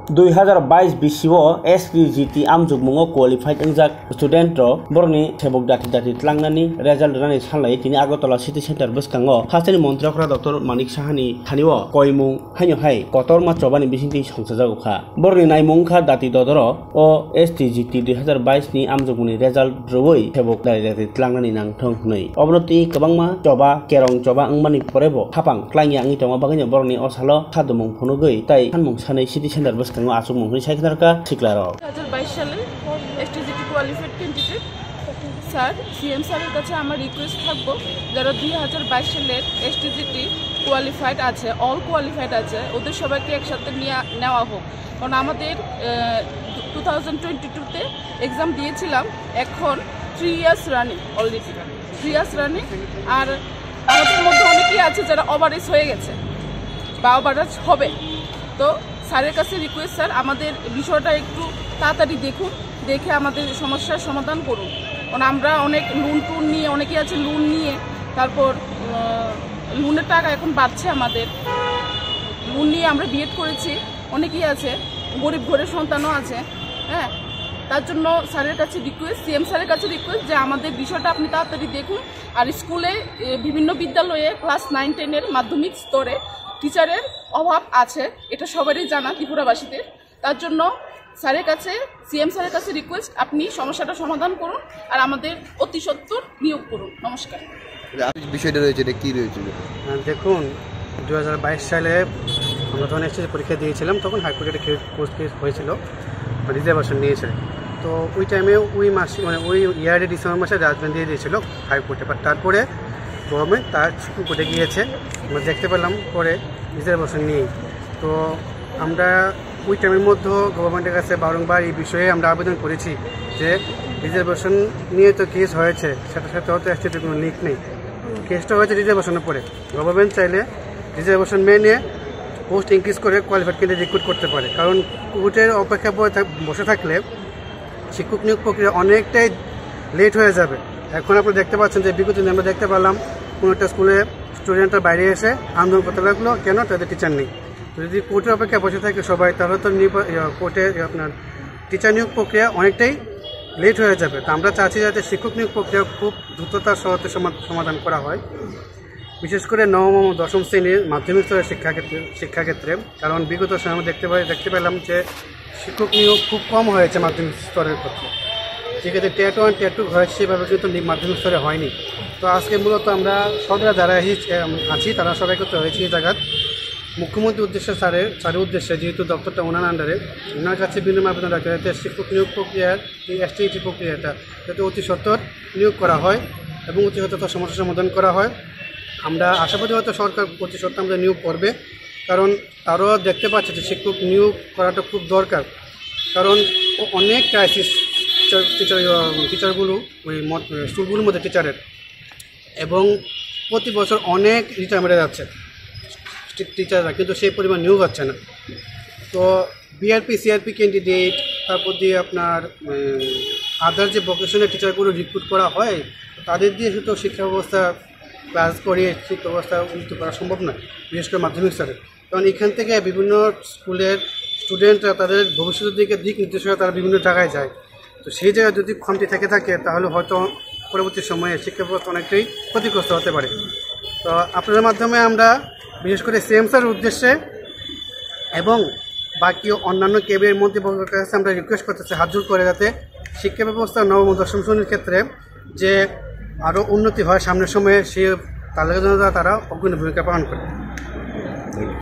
2022 BCO SPGT amjugmungo qualified engjak student ro borni thebok dati tlangnani result rani sanlai tini Agartala city center bwskango hasteni montrokra Dr. Manik Sahani thaniwo koimung haino hai kotorma chobani bisingti songsajago borni naimung kha dati dodoro o SPGT 2022 ni amjugmuni result roi thebok dati tlangnani nangthong nei obroti kabangma choba kerong choba angmani porebo hapang klangya angi tongma bagani borni osalo khadumung phunugui tai hanmung sanai city center bwskango asuk mungni saikhnarka thiklaro 2022 সালে STGT qualified candidate sir CM স্যারের কাছে আমার request থাকবো যারা 2022 সালের STGT qualified আছে all qualified আছে ওদের সবাইকে একসাথে নেওয়া হোক কারণ আমাদের 2022 তে এক্সাম দিয়েছিলাম এখন 3 years running already 3 years running আর আমাদের মধ্যে অনেকেই আছে যারা ওভারেজ হয়ে গেছে বা ওভারেজ হবে তো স্যারের কাছে রিকোয়েস্ট স্যার আমাদের বিষয়টা একটু তাড়াতাড়ি দেখুন দেখে আমাদের সমস্যার সমাধান করুন কারণ আমরা অনেক লোন নিয়ে অনেকেই আছে লোন নিয়ে তারপর লোনের টাকা এখন বাড়ছে আমাদের লোন নিয়ে আমরা বিএড করেছি অনেকেই আছে গরিব ঘরের সন্তানও আছে হ্যাঁ তার জন্য স্যারের কাছে রিকোয়েস্ট সিএম স্যারের কাছে রিকোয়েস্ট যে আমাদের বিষয়টা আপনি তাড়াতাড়ি দেখুন আর স্কুলে বিভিন্ন বিদ্যালয়ে ক্লাস 9-10 এর মাধ্যমিক স্তরে টিচারের অভাব আছে এটা সবারই জানা ত্রিপুরাবাসীদের তার জন্য স্যারের কাছে সিএম স্যারের কাছে রিকোয়েস্ট আপনি সমস্যাটা সমাধান করুন আর আমাদের অতি সত্বর নিয়োগ করুন নমস্কার বিষয়টা রয়েছে এটা কি রয়েছে দেখুন 2022 সালে আমরা যখন এসএসসি পরীক্ষা দিয়েছিলাম তখন হাইকোর্টে একটা পোস্ট কেস হয়েছিল রিজার্ভেশন নিয়েছে তো ওই টাইমে ওই মাসে মানে ওই ইয়ারে ডিসেম্বর মাসে জাজমেন্ট দিয়ে দিয়েছিল হাইকোর্টে বাট তারপরে গভর্নমেন্ট তার সুপ্রিম কোর্টে গিয়েছে আমরা দেখতে পেলাম পরে রিজার্ভেশন নিয়ে তো আমরা ওই টাইমের মধ্যে গভর্নমেন্টের কাছে বারংবার এই বিষয়ে আমরা আবেদন করেছি যে রিজার্ভেশন নিয়ে তো কেস হয়েছে সাথে সাথে হয়তো অ্যাকচুয়ালি কোনো লিক নেই কেসটা হয়েছে রিজার্ভেশনের পরে গভর্নমেন্ট চাইলে রিজার্ভেশন মেনে পোস্ট ইনক্রিজ করে কোয়ালিফাইড ক্যান্ডিডেট রিক্রুট করতে পারে কারণ কোর্টের অপেক্ষা বসে থাকলে শিক্ষক নিয়োগ প্রক্রিয়া অনেকটাই লেট হয়ে যাবে এখন আপনারা দেখতে পাচ্ছেন যে বিগত দিনে আমরা দেখতে পেলাম কোনো একটা স্কুলে স্টুডেন্টরা বাইরে এসে আন্দোলন করতে লাগলো কেন তাদের টিচার নেই যদি কোর্টের অপেক্ষা বসে থাকে সবাই তাহলে তো কোর্টে আপনার টিচার নিয়োগ প্রক্রিয়া অনেকটাই লেট হয়ে যাবে তো আমরা চাচ্ছি যাতে শিক্ষক নিয়োগ প্রক্রিয়া খুব দ্রুততার সাথে সমাধান করা হয় বিশেষ করে নবম ও দশম শ্রেণীর মাধ্যমিক স্তরের শিক্ষাক্ষেত্রে কারণ বিগত সময় আমরা দেখতে পেলাম যে শিক্ষক নিয়োগ খুব কম হয়েছে মাধ্যমিক স্তরের ক্ষেত্রে সেক্ষেত্রে টিয়ার 1 টিয়ার 2 হয়েছে সেভাবে কিন্তু মাধ্যমিক স্তরে হয়নি তো আজকে মূলত আমরা সরকার যারা আছি তারা সবাই করতে হয়েছে এই জায়গার মুখ্যমন্ত্রীর উদ্দেশ্যে স্যারের উদ্দেশ্যে যেহেতু দপ্তরটা ওনার আন্ডারে ওনার কাছে বিনিময় আবেদন রাখতে যাতে শিক্ষক নিয়োগ প্রক্রিয়ার এই STGT প্রক্রিয়াটা যাতে অতি সত্বর নিয়োগ করা হয় এবং অতি সত্বর সমস্যার সমাধান করা হয় আমরা আশাবাদী হয়তো সরকার অতি সত্বর আমাদের নিয়োগ করবে কারণ তারও দেখতে পাচ্ছে যে শিক্ষক নিয়োগ করাটা খুব দরকার কারণ অনেক ক্রাইসিস টিচারগুলো ওই স্কুলগুলোর মধ্যে টিচারের এবং প্রতি বছর অনেক রিটায়ারমেন্টে যাচ্ছে টিচাররা কিন্তু সেই পরিমাণ নিয়োগ হচ্ছে না তো BRP CRP ক্যান্ডিডেট তারপর দিয়ে আপনার আদার যে ভোকেশনাল টিচারগুলো রিক্রুট করা হয় তাদের দিয়ে শুধু শিক্ষা ব্যবস্থা ক্লাস করিয়ে শিক্ষা ব্যবস্থা উন্নত করা সম্ভব নয় বিশেষ করে মাধ্যমিক স্তরে কারণ এখান থেকে বিভিন্ন স্কুলের স্টুডেন্টরা তাদের ভবিষ্যতের দিক নির্দেশনা তারা বিভিন্ন জায়গায় যায় তো সেই জায়গায় যদি কমতি থেকে থাকে তাহলে হয়তো পরবর্তী সময়ে শিক্ষা ব্যবস্থা অনেকটাই ক্ষতিগ্রস্ত হতে পারে তো আপনাদের মাধ্যমে আমরা বিশেষ করে সিএম স্যারের উদ্দেশ্যে এবং বাকি অন্যান্য কেবির মন্ত্রীবর্গের কাছে আমরা রিকোয়েস্ট করতেছি হাত জোর করে যাতে শিক্ষা ব্যবস্থা নবম ও দশম শ্রেণীর ক্ষেত্রে যে আরও উন্নতি হয় সামনের সময়ে সে তারা অগ্রণী ভূমিকা পালন করে